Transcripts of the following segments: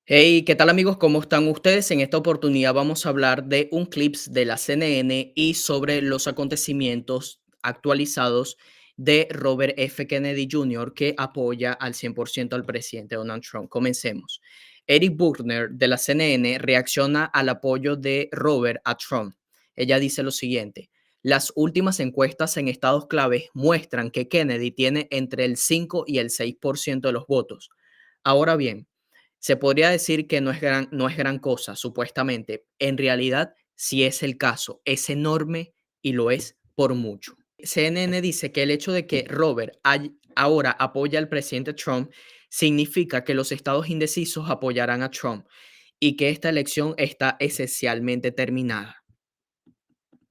Hey, ¿qué tal amigos? ¿Cómo están ustedes? En esta oportunidad vamos a hablar de un clips de la CNN y sobre los acontecimientos actualizados de Robert F. Kennedy Jr. que apoya al 100% al presidente Donald Trump. Comencemos. Eric Burner de la CNN reacciona al apoyo de Robert a Trump. Ella dice lo siguiente: las últimas encuestas en estados claves muestran que Kennedy tiene entre el 5 y el 6% de los votos. Ahora bien, se podría decir que no es gran cosa, supuestamente. En realidad, sí es el caso, es enorme y lo es por mucho. CNN dice que el hecho de que Robert ahora apoya al presidente Trump significa que los estados indecisos apoyarán a Trump y que esta elección está esencialmente terminada.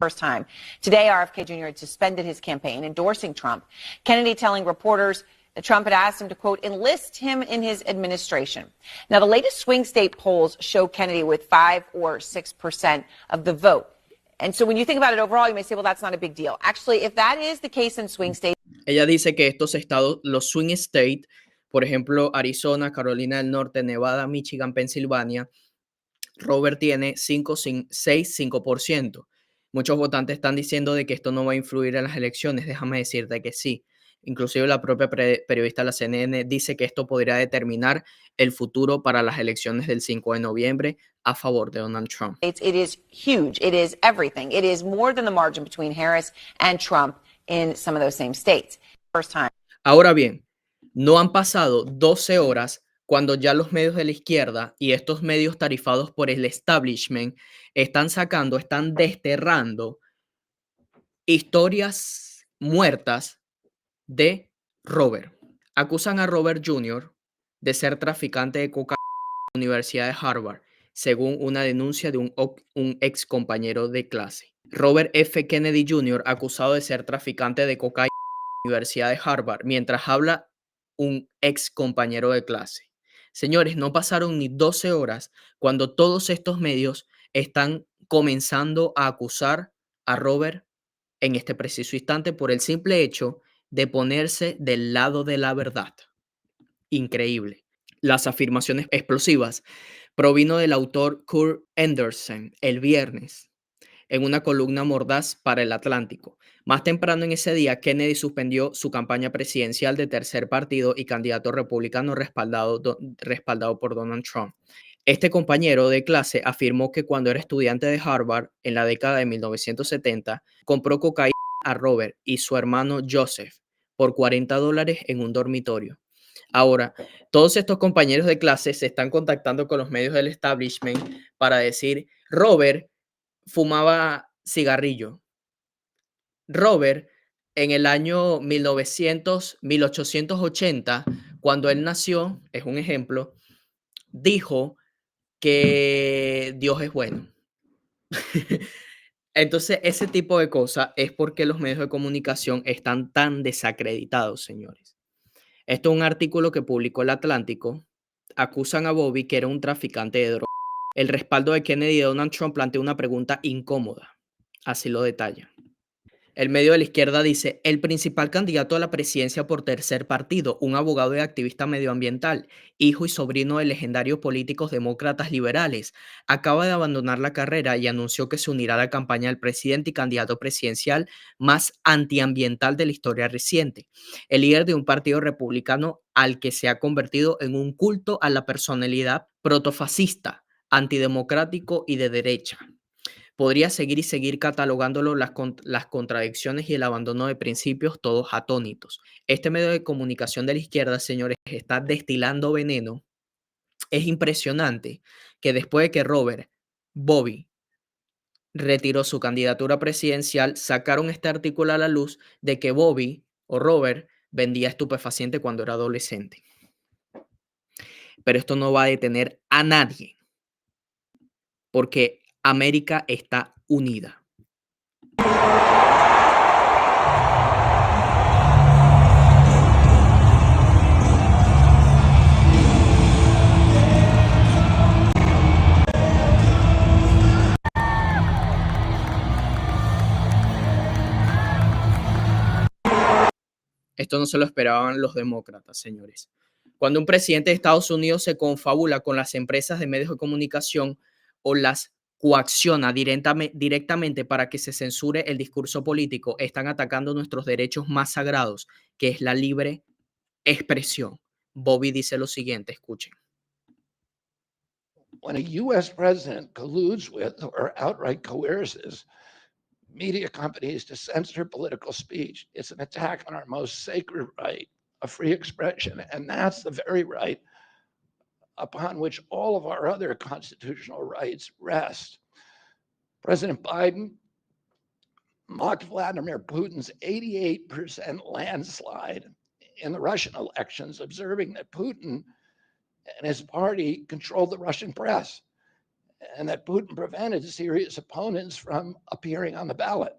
First time. Today, RFK Jr. had suspended his campaign endorsing Trump. Kennedy telling reporters that Trump had asked him to, quote, enlist him in his administration. Now, the latest swing state polls show Kennedy with 5 or 6% of the vote. And so when you think about it overall, you may say, well, that's not a big deal. Actually, if that is the case in swing states. Ella dice que estos estados, los swing state, por ejemplo, Arizona, Carolina del Norte, Nevada, Michigan, Pensilvania, Robert tiene 5%. Muchos votantes están diciendo de que esto no va a influir en las elecciones. Déjame decirte que sí. Inclusive la propia periodista de la CNN dice que esto podría determinar el futuro para las elecciones del 5 de noviembre a favor de Donald Trump. It is huge. It is everything. It is more than the margin between Harris and Trump in some of those same states. First time. Ahora bien, no han pasado 12 horas cuando ya los medios de la izquierda y estos medios tarifados por el establishment están desterrando historias muertas de Robert. Acusan a Robert Jr. de ser traficante de cocaína en la Universidad de Harvard, según una denuncia de un ex compañero de clase. Robert F. Kennedy Jr. acusado de ser traficante de cocaína en la Universidad de Harvard, mientras habla un ex compañero de clase. Señores, no pasaron ni 12 horas cuando todos estos medios están comenzando a acusar a Robert en este preciso instante por el simple hecho de ponerse del lado de la verdad. Increíble. Las afirmaciones explosivas provino del autor Kurt Anderson el viernes en una columna mordaz para El Atlántico. Más temprano en ese día, Kennedy suspendió su campaña presidencial de tercer partido y candidato republicano respaldado por Donald Trump. Este compañero de clase afirmó que cuando era estudiante de Harvard en la década de 1970, compró cocaína a Robert y su hermano Joseph por $40 en un dormitorio. Ahora, todos estos compañeros de clase se están contactando con los medios del establishment para decir: Robert fumaba cigarrillo. Robert, en el año 1880, cuando él nació, es un ejemplo, dijo que Dios es bueno. Entonces, ese tipo de cosas es porque los medios de comunicación están tan desacreditados, señores. Esto es un artículo que publicó El Atlántico. Acusan a Bobby que era un traficante de drogas. El respaldo de Kennedy y Donald Trump plantea una pregunta incómoda. Así lo detalla. El medio de la izquierda dice: el principal candidato a la presidencia por tercer partido, un abogado y activista medioambiental, hijo y sobrino de legendarios políticos demócratas liberales, acaba de abandonar la carrera y anunció que se unirá a la campaña del presidente y candidato presidencial más antiambiental de la historia reciente. El líder de un partido republicano al que se ha convertido en un culto a la personalidad protofascista, antidemocrático y de derecha. Podría seguir catalogándolo las contradicciones y el abandono de principios, todos atónitos. Este medio de comunicación de la izquierda, señores, está destilando veneno. Es impresionante que después de que Bobby retiró su candidatura presidencial, sacaron este artículo a la luz de que Bobby o Robert vendía estupefaciente cuando era adolescente. Pero esto no va a detener a nadie, porque América está unida. Esto no se lo esperaban los demócratas, señores. Cuando un presidente de Estados Unidos se confabula con las empresas de medios de comunicación o las coacciona directamente para que se censure el discurso político, están atacando nuestros derechos más sagrados, que es la libre expresión. Bobby dice lo siguiente, escuchen. When a U.S. president colludes with or outright coerces media companies to censor political speech, it's an attack on our most sacred right of free expression. And that's the very right upon which all of our other constitutional rights rest. President Biden mocked Vladimir Putin's 88% landslide in the Russian elections, observing that Putin and his party controlled the Russian press and that Putin prevented serious opponents from appearing on the ballot.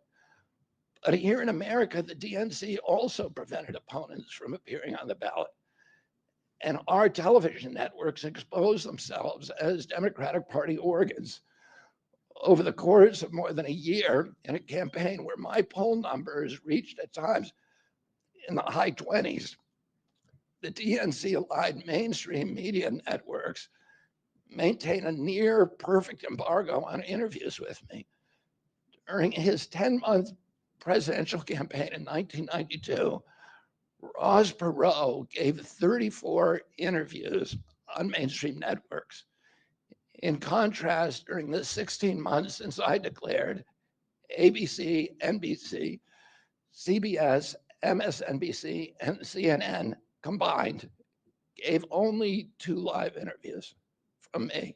But here in America, the DNC also prevented opponents from appearing on the ballot. And our television networks expose themselves as Democratic Party organs. Over the course of more than a year in a campaign where my poll numbers reached at times in the high 20s, the DNC-aligned mainstream media networks maintain a near perfect embargo on interviews with me. During his 10-month presidential campaign in 1992, Ross Perot gave 34 interviews on mainstream networks. In contrast, during the 16 months since I declared, ABC, NBC, CBS, MSNBC, and CNN combined gave only 2 live interviews from me.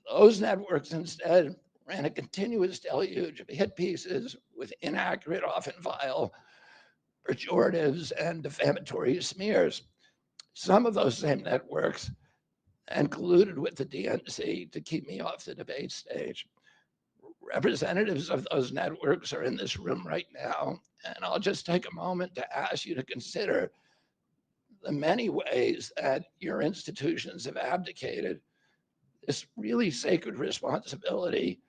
Those networks instead ran a continuous deluge of hit pieces with inaccurate, often vile, pejoratives and defamatory smears. Some of those same networks and colluded with the DNC to keep me off the debate stage. Representatives of those networks are in this room right now, and I'll just take a moment to ask you to consider the many ways that your institutions have abdicated this really sacred responsibility,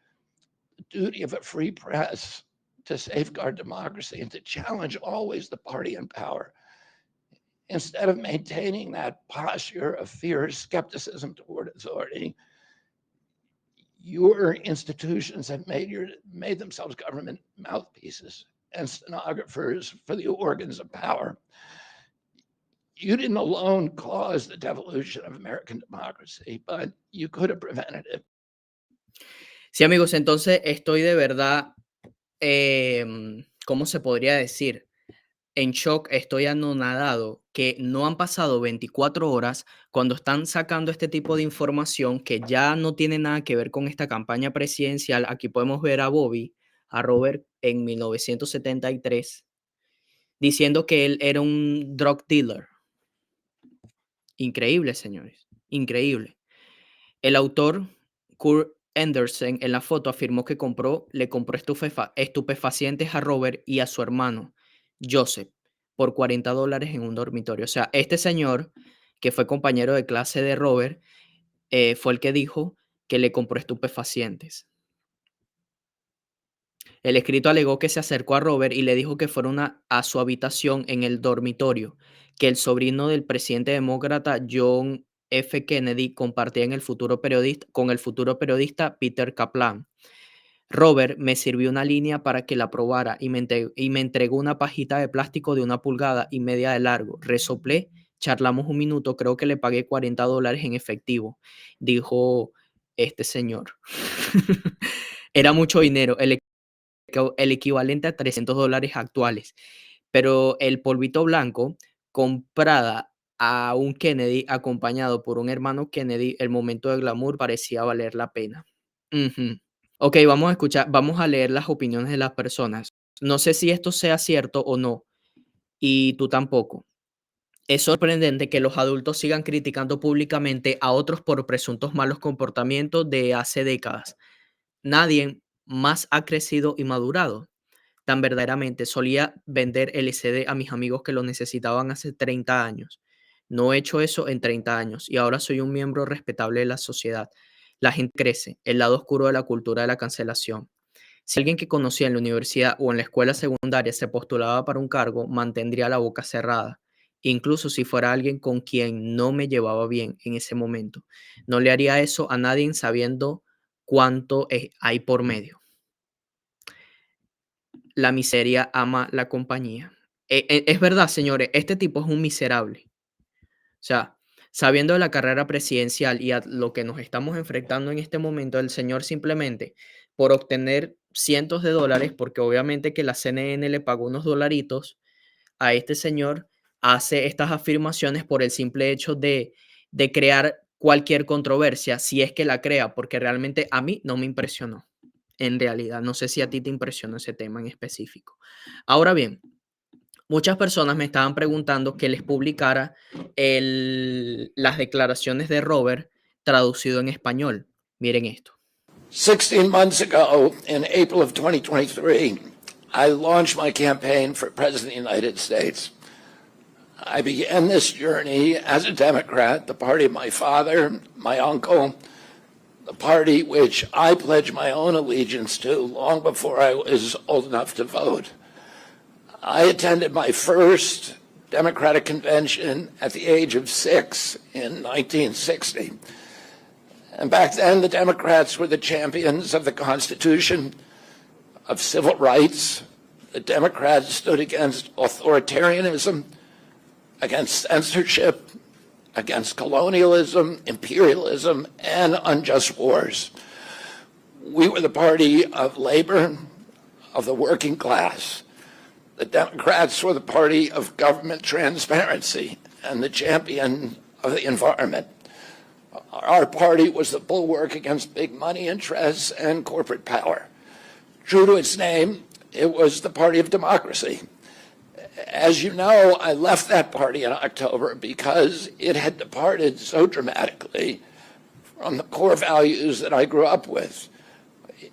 the duty of a free press to safeguard democracy and to challenge always the party in power. Instead of maintaining that posture of fierce skepticism toward authority, your institutions have made themselves government mouthpieces and stenographers for the organs of power. You didn't alone cause the devolution of American democracy, but you could have prevented it. Sí, amigos, entonces estoy de verdad, ¿cómo se podría decir? En shock, estoy anonadado que no han pasado 24 horas cuando están sacando este tipo de información que ya no tiene nada que ver con esta campaña presidencial. Aquí podemos ver a Bobby, a Robert en 1973, diciendo que él era un drug dealer. Increíble, señores, increíble. El autor, Kurt Anderson, en la foto afirmó que le compró estupefacientes a Robert y a su hermano, Joseph, por $40 en un dormitorio. O sea, este señor, que fue compañero de clase de Robert, fue el que dijo que le compró estupefacientes. El escrito alegó que se acercó a Robert y le dijo que fuera a su habitación en el dormitorio, que el sobrino del presidente demócrata John F. Kennedy compartía con el futuro periodista Peter Kaplan. Robert me sirvió una línea para que la probara y me entregó una pajita de plástico de 1,5 pulgadas de largo. Resoplé, charlamos un minuto, creo que le pagué $40 en efectivo, dijo este señor. Era mucho dinero, el equivalente a $300 actuales, pero el polvito blanco comprada a un Kennedy acompañado por un hermano Kennedy, el momento de glamour parecía valer la pena. Ok, vamos a leer las opiniones de las personas. No sé si esto sea cierto o no, y tú tampoco. Es sorprendente que los adultos sigan criticando públicamente a otros por presuntos malos comportamientos de hace décadas. Nadie más ha crecido y madurado. Tan verdaderamente solía vender LSD a mis amigos que lo necesitaban hace 30 años. No he hecho eso en 30 años y ahora soy un miembro respetable de la sociedad. La gente crece, el lado oscuro de la cultura de la cancelación. Si alguien que conocía en la universidad o en la escuela secundaria se postulaba para un cargo, mantendría la boca cerrada incluso si fuera alguien con quien no me llevaba bien en ese momento. No le haría eso a nadie sabiendo cuánto hay por medio. La miseria ama la compañía. Es verdad, señores, este tipo es un miserable. O sea, sabiendo de la carrera presidencial y a lo que nos estamos enfrentando en este momento, el señor simplemente por obtener cientos de dólares, porque obviamente que la CNN le pagó unos dolaritos a este señor, hace estas afirmaciones por el simple hecho de crear cualquier controversia, si es que la crea, porque realmente a mí no me impresionó. En realidad, no sé si a ti te impresionó ese tema en específico. Ahora bien, muchas personas me estaban preguntando que les publicara las declaraciones de Robert traducido en español. Miren esto. 16 months ago, in April of 2023, I launched my campaign for President of the United States. I began this journey as a Democrat, the party of my father, my uncle, the party which I pledged my own allegiance to long before I was old enough to vote. I attended my first Democratic convention at the age of 6 in 1960. And back then, the Democrats were the champions of the Constitution, of civil rights. The Democrats stood against authoritarianism, against censorship, against colonialism, imperialism, and unjust wars. We were the party of labor, of the working class. The Democrats were the party of government transparency and the champion of the environment. Our party was the bulwark against big money interests and corporate power. True to its name, it was the party of democracy. As you know, I left that party in October because it had departed so dramatically from the core values that I grew up with.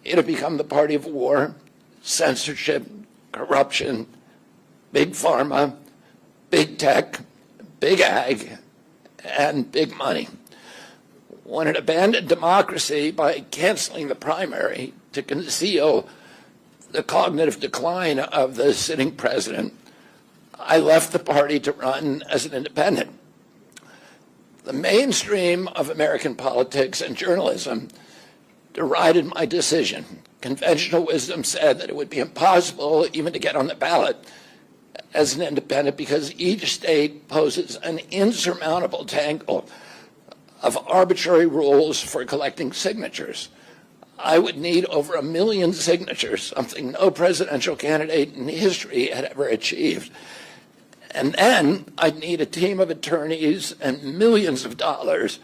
It had become the party of war, censorship, corruption, big pharma, big tech, big ag, and big money. When it abandoned democracy by canceling the primary to conceal the cognitive decline of the sitting president, I left the party to run as an independent. The mainstream of American politics and journalism derided my decision. Conventional wisdom said that it would be impossible even to get on the ballot as an independent because each state poses an insurmountable tangle of arbitrary rules for collecting signatures. I would need over 1 million signatures, something no presidential candidate in history had ever achieved. And then I'd need a team of attorneys and millions of dollars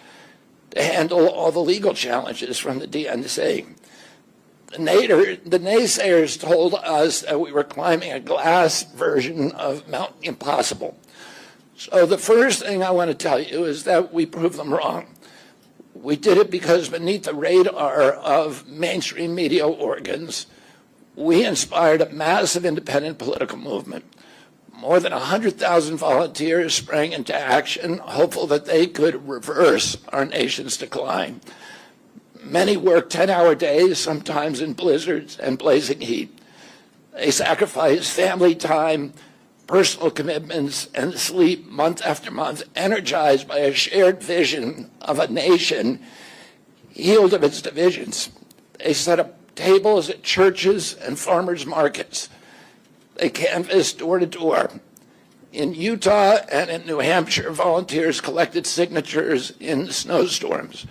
to handle all the legal challenges from the DNC. The naysayers told us that we were climbing a glass version of Mount Impossible. So the first thing I want to tell you is that we proved them wrong. We did it because beneath the radar of mainstream media organs, we inspired a massive independent political movement. More than 100,000 volunteers sprang into action, hopeful that they could reverse our nation's decline. Many worked 10-hour days, sometimes in blizzards and blazing heat. They sacrificed family time, personal commitments, and sleep month after month, energized by a shared vision of a nation healed of its divisions. They set up tables at churches and farmers' markets. They canvassed door to door. In Utah and in New Hampshire, volunteers collected signatures in snowstorms,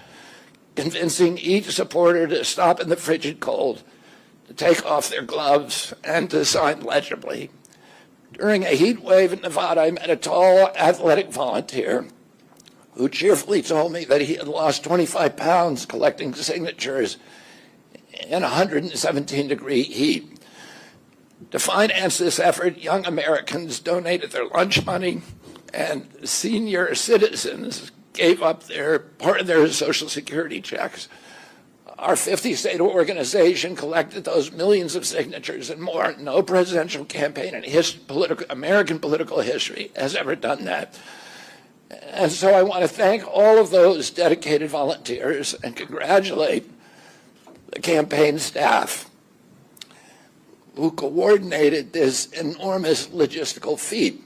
convincing each supporter to stop in the frigid cold, to take off their gloves, and to sign legibly. During a heat wave in Nevada, I met a tall, athletic volunteer who cheerfully told me that he had lost 25 pounds collecting signatures in 117-degree heat. To finance this effort, young Americans donated their lunch money, and senior citizens gave up part of their Social Security checks. Our 50-state organization collected those millions of signatures and more. No presidential campaign in American political history has ever done that. And so I want to thank all of those dedicated volunteers and congratulate the campaign staff who coordinated this enormous logistical feat.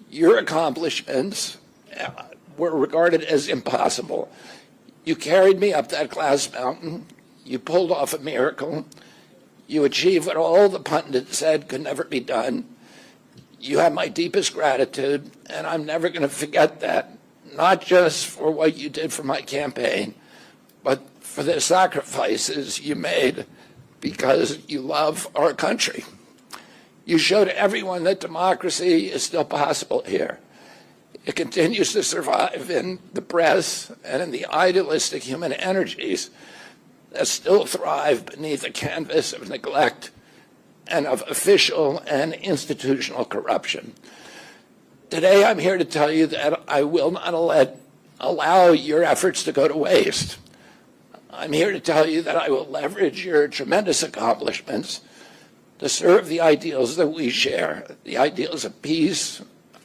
Your accomplishments were regarded as impossible. You carried me up that glass mountain. You pulled off a miracle. You achieved what all the pundits said could never be done. You have my deepest gratitude, and I'm never going to forget that, not just for what you did for my campaign, but for the sacrifices you made because you love our country. You showed everyone that democracy is still possible here. It continues to survive in the press and in the idealistic human energies that still thrive beneath a canvas of neglect and of official and institutional corruption. Today, I'm here to tell you that I will not allow your efforts to go to waste. I'm here to tell you that I will leverage your tremendous accomplishments to serve the ideals that we share, the ideals of peace,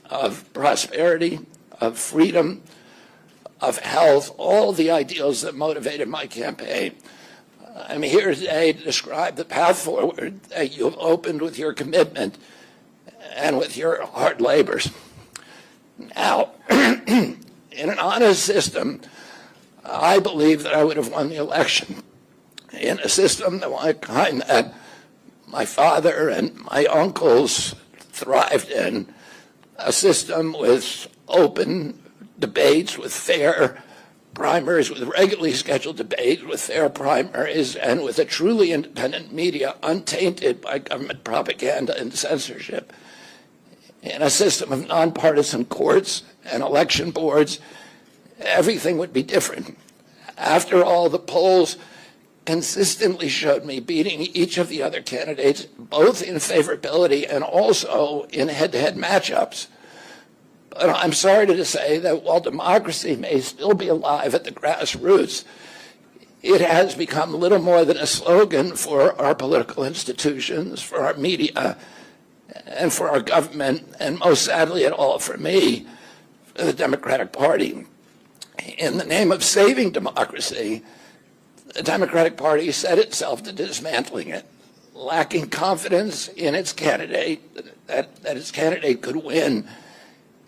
of prosperity, of freedom, of health, all the ideals that motivated my campaign. I'm here today to describe the path forward that you have opened with your commitment and with your hard labors. Now, in an honest system, I believe that I would have won the election. In a system the kind that my father and my uncles thrived in, a system with open debates, with fair primaries, with regularly scheduled debates, with fair primaries, and with a truly independent media untainted by government propaganda and censorship. In a system of nonpartisan courts and election boards, everything would be different. After all, the polls consistently showed me beating each of the other candidates, both in favorability and also in head-to-head matchups. But I'm sorry to say that while democracy may still be alive at the grassroots, it has become little more than a slogan for our political institutions, for our media, and for our government, and most sadly at all for me, for the Democratic Party. In the name of saving democracy, the Democratic Party set itself to dismantling it, lacking confidence in its candidate, that its candidate could win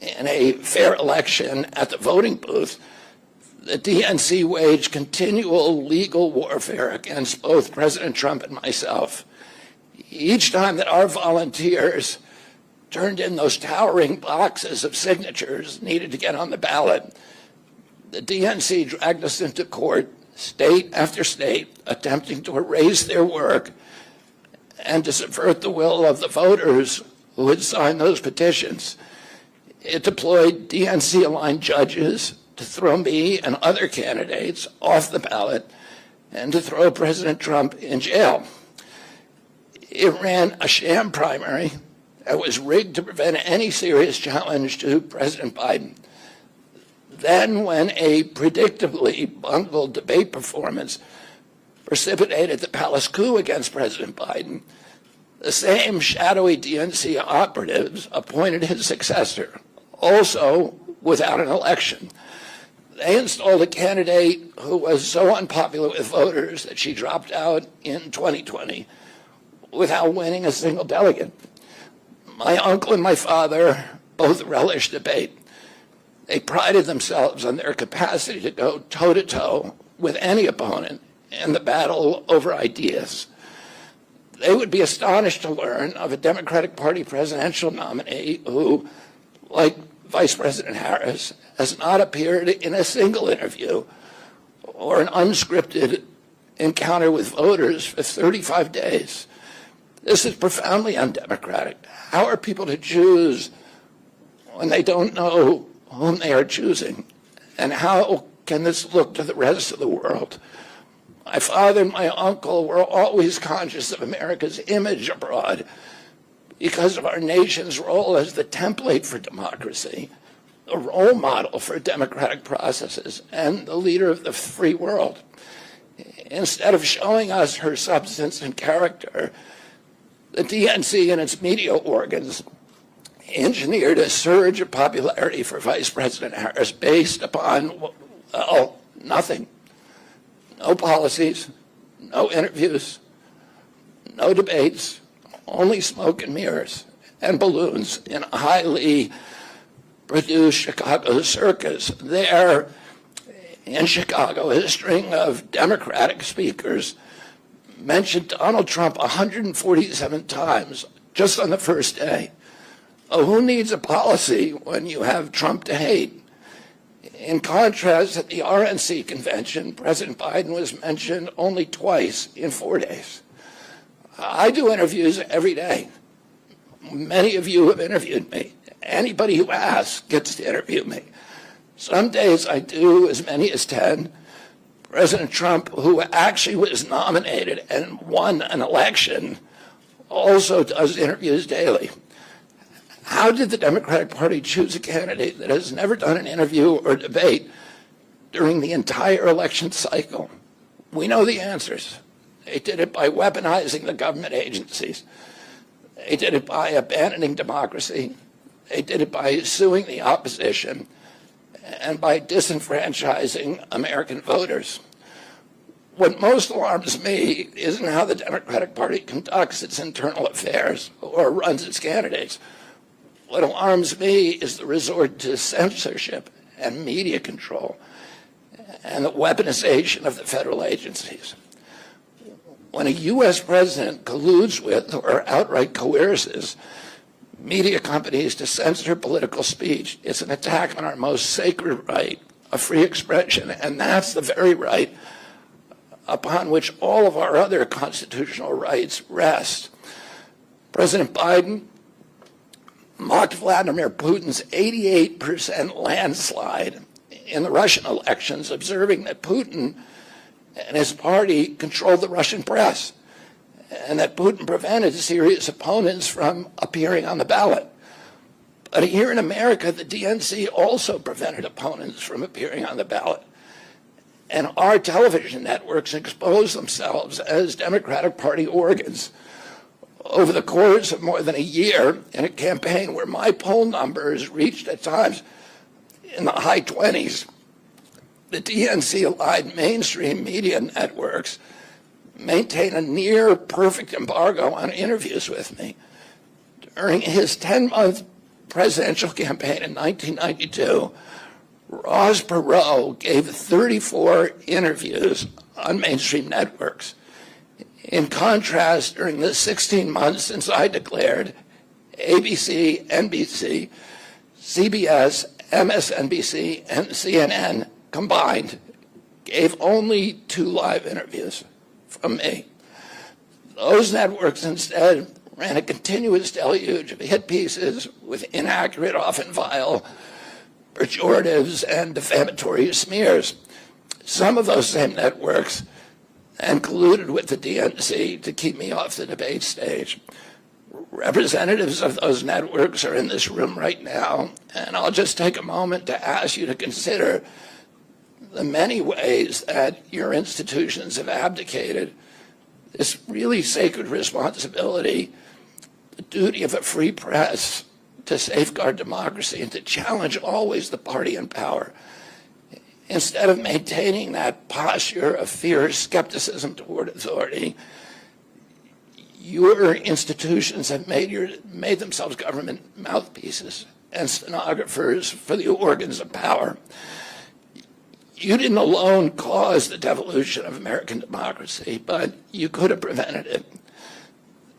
in a fair election at the voting booth. The DNC waged continual legal warfare against both President Trump and myself. Each time that our volunteers turned in those towering boxes of signatures needed to get on the ballot, the DNC dragged us into court, state after state, attempting to erase their work and to subvert the will of the voters who had signed those petitions. It deployed DNC-aligned judges to throw me and other candidates off the ballot and to throw President Trump in jail. It ran a sham primary that was rigged to prevent any serious challenge to President Biden. Then, when a predictably bungled debate performance precipitated the palace coup against President Biden, the same shadowy DNC operatives appointed his successor, also without an election. They installed a candidate who was so unpopular with voters that she dropped out in 2020 without winning a single delegate. My uncle and my father both relished debate. They prided themselves on their capacity to go toe-to-toe with any opponent in the battle over ideas. They would be astonished to learn of a Democratic Party presidential nominee who, like Vice President Harris, has not appeared in a single interview or an unscripted encounter with voters for 35 days. This is profoundly undemocratic. How are people to choose when they don't know whom they are choosing? And how can this look to the rest of the world? My father and my uncle were always conscious of America's image abroad because of our nation's role as the template for democracy, the role model for democratic processes, and the leader of the free world. Instead of showing us her substance and character, the DNC and its media organs engineered a surge of popularity for Vice President Harris based upon, well, nothing. No policies, no interviews, no debates, only smoke and mirrors and balloons in a highly produced Chicago Circus. There, in Chicago, a string of Democratic speakers mentioned Donald Trump 147 times just on the first day. Oh, who needs a policy when you have Trump to hate? In contrast, at the RNC convention, President Biden was mentioned only twice in 4 days. I do interviews every day. Many of you have interviewed me. Anybody who asks gets to interview me. Some days I do as many as 10. President Trump, who actually was nominated and won an election, also does interviews daily. How did the Democratic Party choose a candidate that has never done an interview or debate during the entire election cycle? We know the answers. They did it by weaponizing the government agencies. They did it by abandoning democracy. They did it by suing the opposition and by disenfranchising American voters. What most alarms me isn't how the Democratic Party conducts its internal affairs or runs its candidates. What alarms me is the resort to censorship and media control and the weaponization of the federal agencies. When a U.S. president colludes with or outright coerces media companies to censor political speech, it's an attack on our most sacred right of free expression, and that's the very right upon which all of our other constitutional rights rest. President Biden mocked Vladimir Putin's 88% landslide in the Russian elections, observing that Putin and his party controlled the Russian press and that Putin prevented serious opponents from appearing on the ballot. But here in America, the DNC also prevented opponents from appearing on the ballot. And our television networks exposed themselves as Democratic Party organs. Over the course of more than a year, in a campaign where my poll numbers reached at times in the high 20s, the DNC-aligned mainstream media networks maintain a near perfect embargo on interviews with me. During his 10-month presidential campaign in 1992, Ross Perot gave 34 interviews on mainstream networks. In contrast, during the 16 months since I declared, ABC, NBC, CBS, MSNBC, and CNN combined gave only 2 live interviews from me. Those networks instead ran a continuous deluge of hit pieces with inaccurate, often vile, pejoratives and defamatory smears. Some of those same networks and colluded with the DNC to keep me off the debate stage. Representatives of those networks are in this room right now, and I'll just take a moment to ask you to consider the many ways that your institutions have abdicated this really sacred responsibility, the duty of a free press to safeguard democracy and to challenge always the party in power. Instead of maintaining that posture of fierce skepticism toward authority, your institutions have made themselves government mouthpieces and stenographers for the organs of power. You didn't alone cause the devolution of American democracy, but you could have prevented it.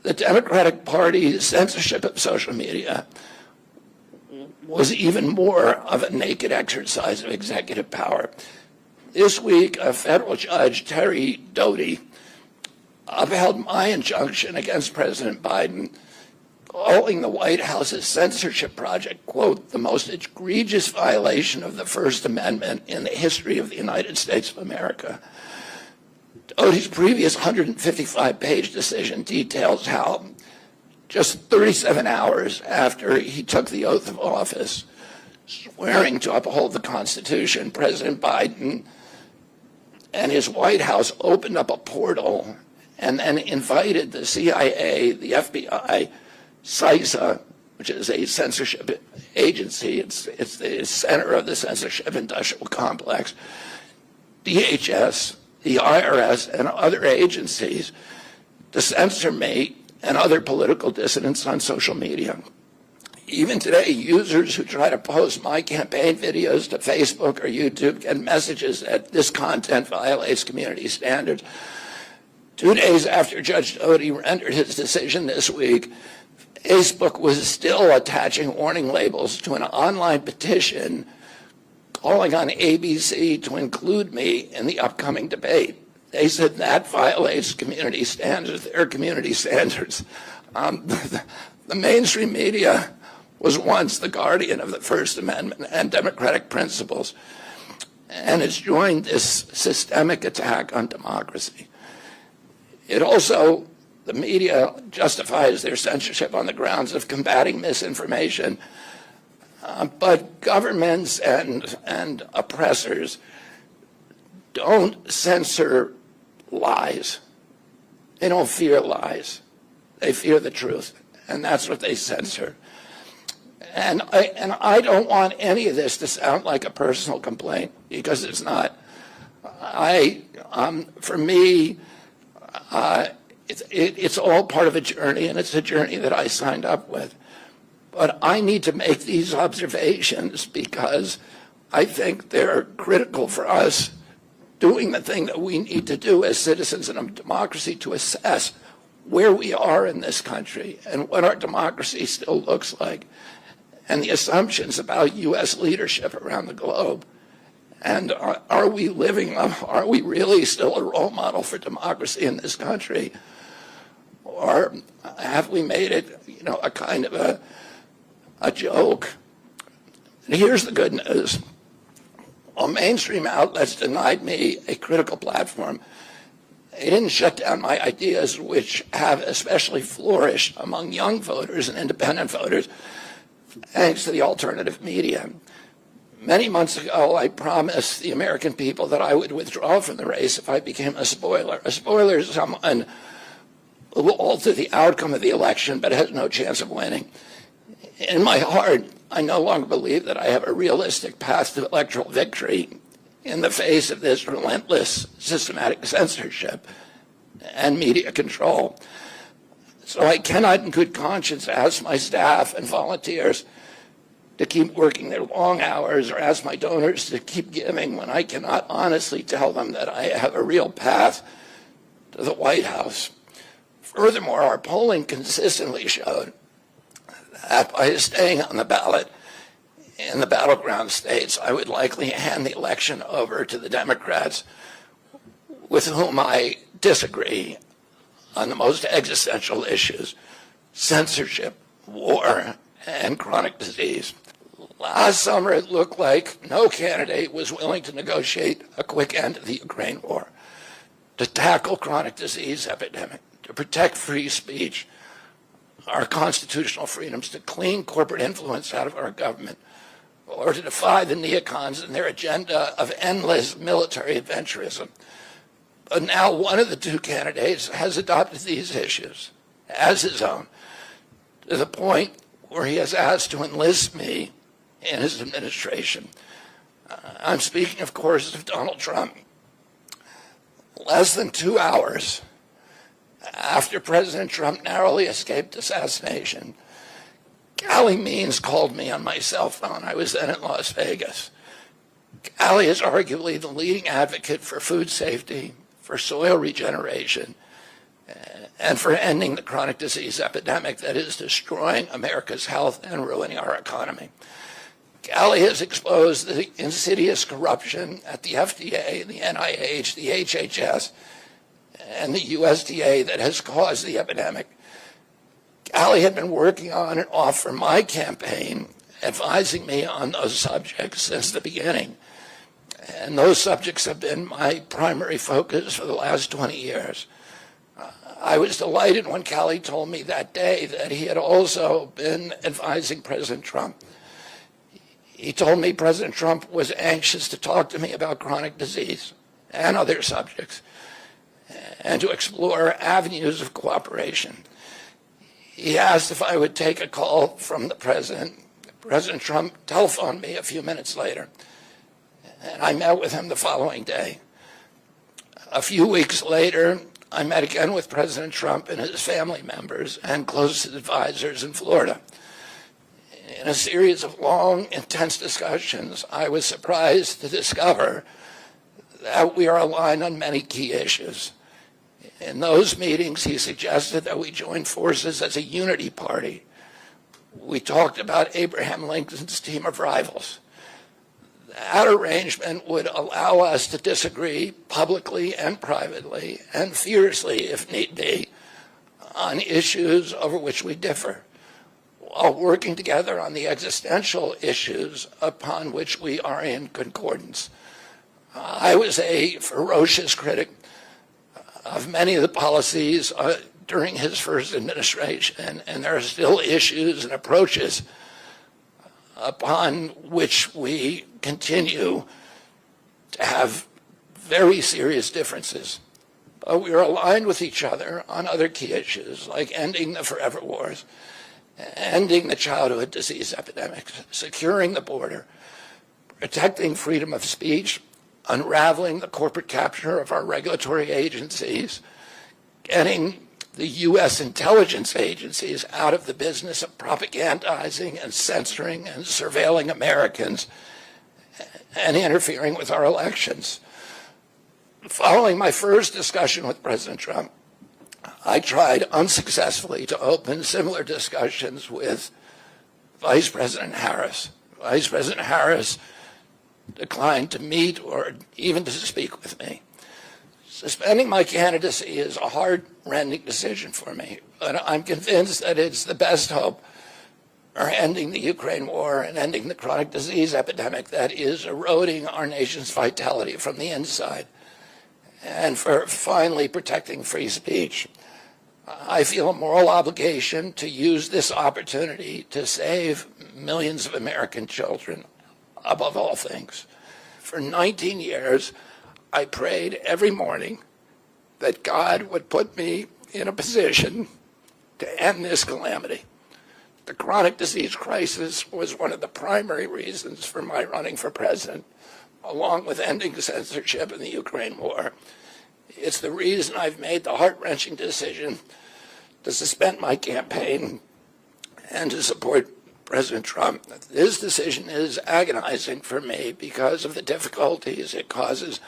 The Democratic Party's censorship of social media was even more of a naked exercise of executive power. This week, a federal judge, Terry Doty, upheld my injunction against President Biden, calling the White House's censorship project, quote, the most egregious violation of the First Amendment in the history of the United States of America. Doty's previous 155-page decision details how just 37 hours after he took the oath of office, swearing to uphold the Constitution, President Biden and his White House opened up a portal and then invited the CIA, the FBI, CISA, which is a censorship agency, it's the center of the censorship industrial complex, DHS, the IRS, and other agencies to censor me and other political dissidents on social media. Even today, users who try to post my campaign videos to Facebook or YouTube get messages that this content violates community standards. 2 days after Judge Doty rendered his decision this week, Facebook was still attaching warning labels to an online petition calling on ABC to include me in the upcoming debate. They said that violates community standards, their community standards. The mainstream media was once the guardian of the First Amendment and democratic principles, and it's joined this systemic attack on democracy. It also, the media justifies their censorship on the grounds of combating misinformation, but governments and oppressors don't censor lies. They don't fear lies. They fear the truth, and that's what they censor. And I don't want any of this to sound like a personal complaint, because it's not. For me, it's all part of a journey, and it's a journey that I signed up with. But I need to make these observations because I think they're critical for us doing the thing that we need to do as citizens in a democracy to assess where we are in this country and what our democracy still looks like, and the assumptions about U.S. leadership around the globe. And are we really still a role model for democracy in this country? Or have we made it, a kind of a joke? And here's the good news. While mainstream outlets denied me a critical platform, they didn't shut down my ideas, which have especially flourished among young voters and independent voters, thanks to the alternative media. Many months ago, I promised the American people that I would withdraw from the race if I became a spoiler. A spoiler is someone who will alter the outcome of the election but has no chance of winning. In my heart, I no longer believe that I have a realistic path to electoral victory in the face of this relentless systematic censorship and media control. So I cannot in good conscience ask my staff and volunteers to keep working their long hours or ask my donors to keep giving when I cannot honestly tell them that I have a real path to the White House. Furthermore, our polling consistently showed that by staying on the ballot in the battleground states, I would likely hand the election over to the Democrats with whom I disagree on the most existential issues: censorship, war, and chronic disease. Last summer, it looked like no candidate was willing to negotiate a quick end to the Ukraine war, to tackle chronic disease epidemic, to protect free speech, our constitutional freedoms, to clean corporate influence out of our government, or to defy the neocons and their agenda of endless military adventurism. But now one of the two candidates has adopted these issues as his own, to the point where he has asked to enlist me in his administration. I'm speaking, of course, of Donald Trump. Less than 2 hours after President Trump narrowly escaped assassination, Callie Means called me on my cell phone. I was then in Las Vegas. Callie is arguably the leading advocate for food safety, for soil regeneration, and for ending the chronic disease epidemic that is destroying America's health and ruining our economy. Callie has exposed the insidious corruption at the FDA, the NIH, the HHS, and the USDA that has caused the epidemic. Callie had been working on and off for my campaign, advising me on those subjects since the beginning. And those subjects have been my primary focus for the last 20 years. I was delighted when Callie told me that day that he had also been advising President Trump. He told me President Trump was anxious to talk to me about chronic disease and other subjects, and to explore avenues of cooperation. He asked if I would take a call from the president. President Trump telephoned me a few minutes later, and I met with him the following day. A few weeks later, I met again with President Trump and his family members and closest advisors in Florida. In a series of long, intense discussions, I was surprised to discover that we are aligned on many key issues. In those meetings, he suggested that we join forces as a unity party. We talked about Abraham Lincoln's team of rivals. That arrangement would allow us to disagree publicly and privately, and fiercely if need be, on issues over which we differ, while working together on the existential issues upon which we are in concordance. I was a ferocious critic of many of the policies during his first administration, and there are still issues and approaches upon which we continue to have very serious differences. But we are aligned with each other on other key issues, like ending the forever wars, ending the childhood disease epidemics, securing the border, protecting freedom of speech, unraveling the corporate capture of our regulatory agencies, getting the U.S. intelligence agencies out of the business of propagandizing and censoring and surveilling Americans and interfering with our elections. Following my first discussion with President Trump, I tried unsuccessfully to open similar discussions with Vice President Harris. Vice President Harris declined to meet or even to speak with me. Suspending my candidacy is a heart-rending decision for me, but I'm convinced that it's the best hope for ending the Ukraine war and ending the chronic disease epidemic that is eroding our nation's vitality from the inside, and for finally protecting free speech. I feel a moral obligation to use this opportunity to save millions of American children above all things. For 19 years, I prayed every morning that God would put me in a position to end this calamity. The chronic disease crisis was one of the primary reasons for my running for president, along with ending censorship in the Ukraine war. It's the reason I've made the heart-wrenching decision to suspend my campaign and to support President Trump. This decision is agonizing for me because of the difficulties it causes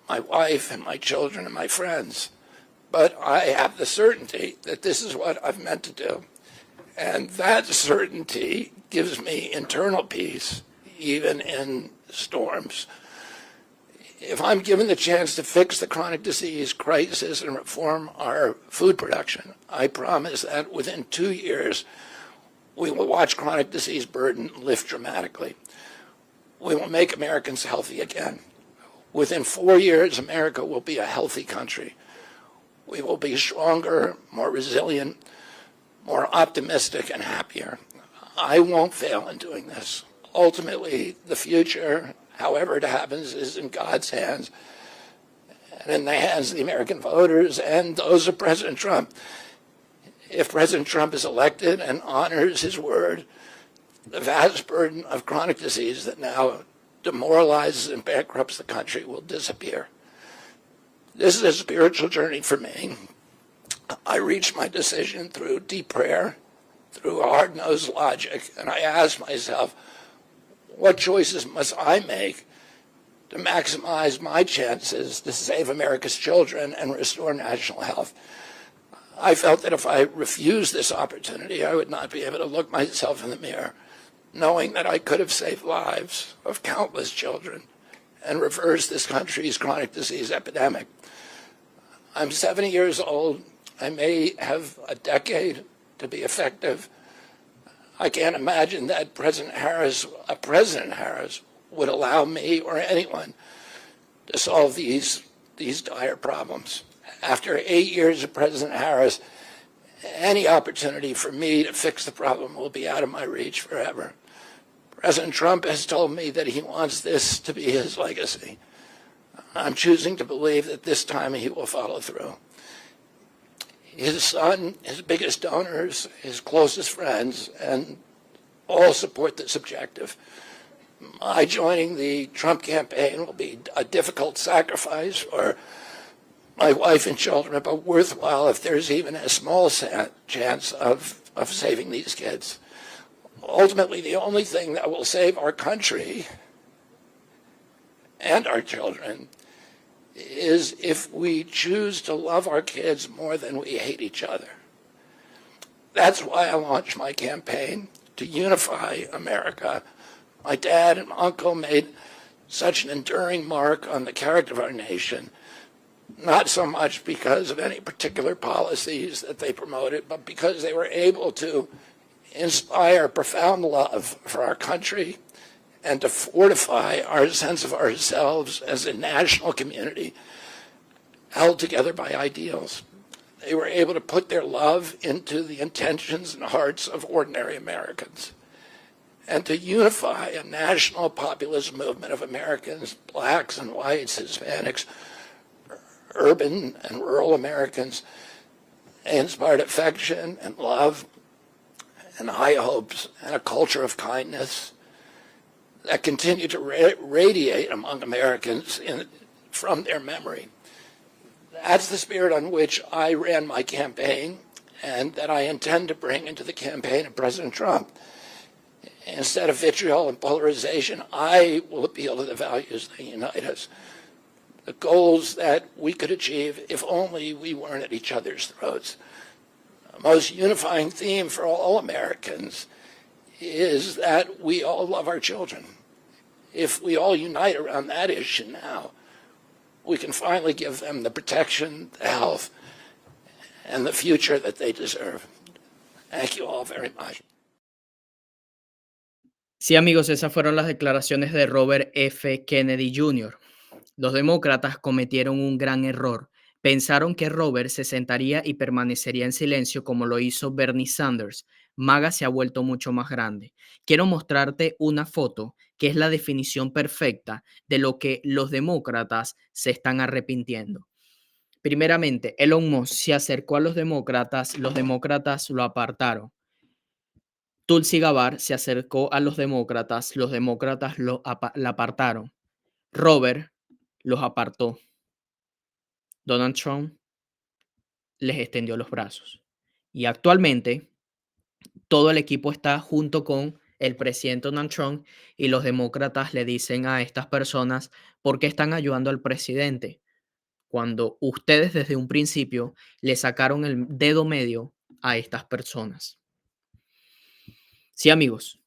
my wife and my children and my friends. But I have the certainty that this is what I've meant to do. And that certainty gives me internal peace, even in storms. If I'm given the chance to fix the chronic disease crisis and reform our food production, I promise that within 2 years, we will watch chronic disease burden lift dramatically. We will make Americans healthy again. Within 4 years, America will be a healthy country. We will be stronger, more resilient, more optimistic, and happier. I won't fail in doing this. Ultimately, the future, however it happens, is in God's hands and in the hands of the American voters and those of President Trump. If President Trump is elected and honors his word, the vast burden of chronic disease that now demoralizes and bankrupts the country will disappear. This is a spiritual journey for me. I reached my decision through deep prayer, through hard-nosed logic, and I asked myself, what choices must I make to maximize my chances to save America's children and restore national health? I felt that if I refused this opportunity, I would not be able to look myself in the mirror, knowing that I could have saved lives of countless children and reversed this country's chronic disease epidemic. I'm 70 years old. I may have a decade to be effective. I can't imagine that President Harris would allow me or anyone to solve these dire problems. After 8 years of President Harris, any opportunity for me to fix the problem will be out of my reach forever. President Trump has told me that he wants this to be his legacy. I'm choosing to believe that this time he will follow through. His son, his biggest donors, his closest friends, and all support this objective. My joining the Trump campaign will be a difficult sacrifice for my wife and children, but worthwhile if there's even a small chance of saving these kids. Ultimately, the only thing that will save our country and our children is if we choose to love our kids more than we hate each other. That's why I launched my campaign to unify America. My dad and uncle made such an enduring mark on the character of our nation, not so much because of any particular policies that they promoted, but because they were able to inspire profound love for our country and to fortify our sense of ourselves as a national community held together by ideals. They were able to put their love into the intentions and hearts of ordinary Americans and to unify a national populist movement of Americans, blacks and whites, Hispanics, urban and rural Americans. They inspired affection and love and high hopes and a culture of kindness that continue to radiate among Americans from their memory. That's the spirit on which I ran my campaign and that I intend to bring into the campaign of President Trump. Instead of vitriol and polarization, I will appeal to the values that unite us, the goals that we could achieve if only we weren't at each other's throats. The most unifying theme for all Americans is that we all love our children. If we all unite around that issue now, we can finally give them the protection, the health, and the future that they deserve. Thank you all very much. Sí, amigos, esas fueron las declaraciones de Robert F. Kennedy Jr. Los demócratas cometieron un gran error. Pensaron que Robert se sentaría y permanecería en silencio como lo hizo Bernie Sanders. MAGA se ha vuelto mucho más grande. Quiero mostrarte una foto que es la definición perfecta de lo que los demócratas se están arrepintiendo. Primeramente, Elon Musk se acercó a los demócratas lo apartaron. Tulsi Gabbard se acercó a los demócratas la apartaron. Robert los apartó. Donald Trump les extendió los brazos. Y actualmente todo el equipo está junto con el presidente Donald Trump y los demócratas le dicen a estas personas por qué están ayudando al presidente cuando ustedes desde un principio le sacaron el dedo medio a estas personas. Sí, amigos.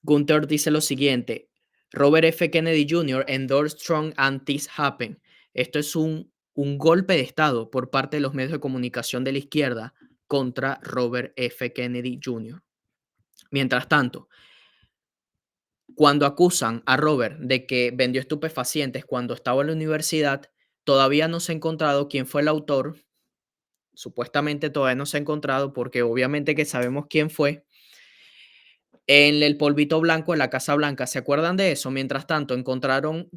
Gunther dice lo siguiente: Robert F. Kennedy Jr. endorsed Trump and this happened. Esto es un golpe de Estado por parte de los medios de comunicación de la izquierda contra Robert F. Kennedy Jr. Mientras tanto, cuando acusan a Robert de que vendió estupefacientes cuando estaba en la universidad, todavía no se ha encontrado quién fue el autor. Supuestamente todavía no se ha encontrado porque obviamente que sabemos quién fue. En el polvito blanco en la Casa Blanca, ¿se acuerdan de eso? Mientras tanto, encontraron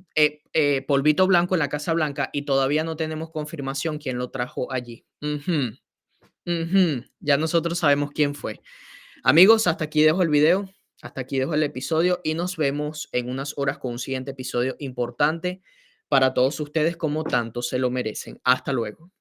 polvito blanco en la Casa Blanca y todavía no tenemos confirmación quién lo trajo allí. Ya nosotros sabemos quién fue. Amigos, hasta aquí dejo el video, hasta aquí dejo el episodio y nos vemos en unas horas con un siguiente episodio importante para todos ustedes como tanto se lo merecen. Hasta luego.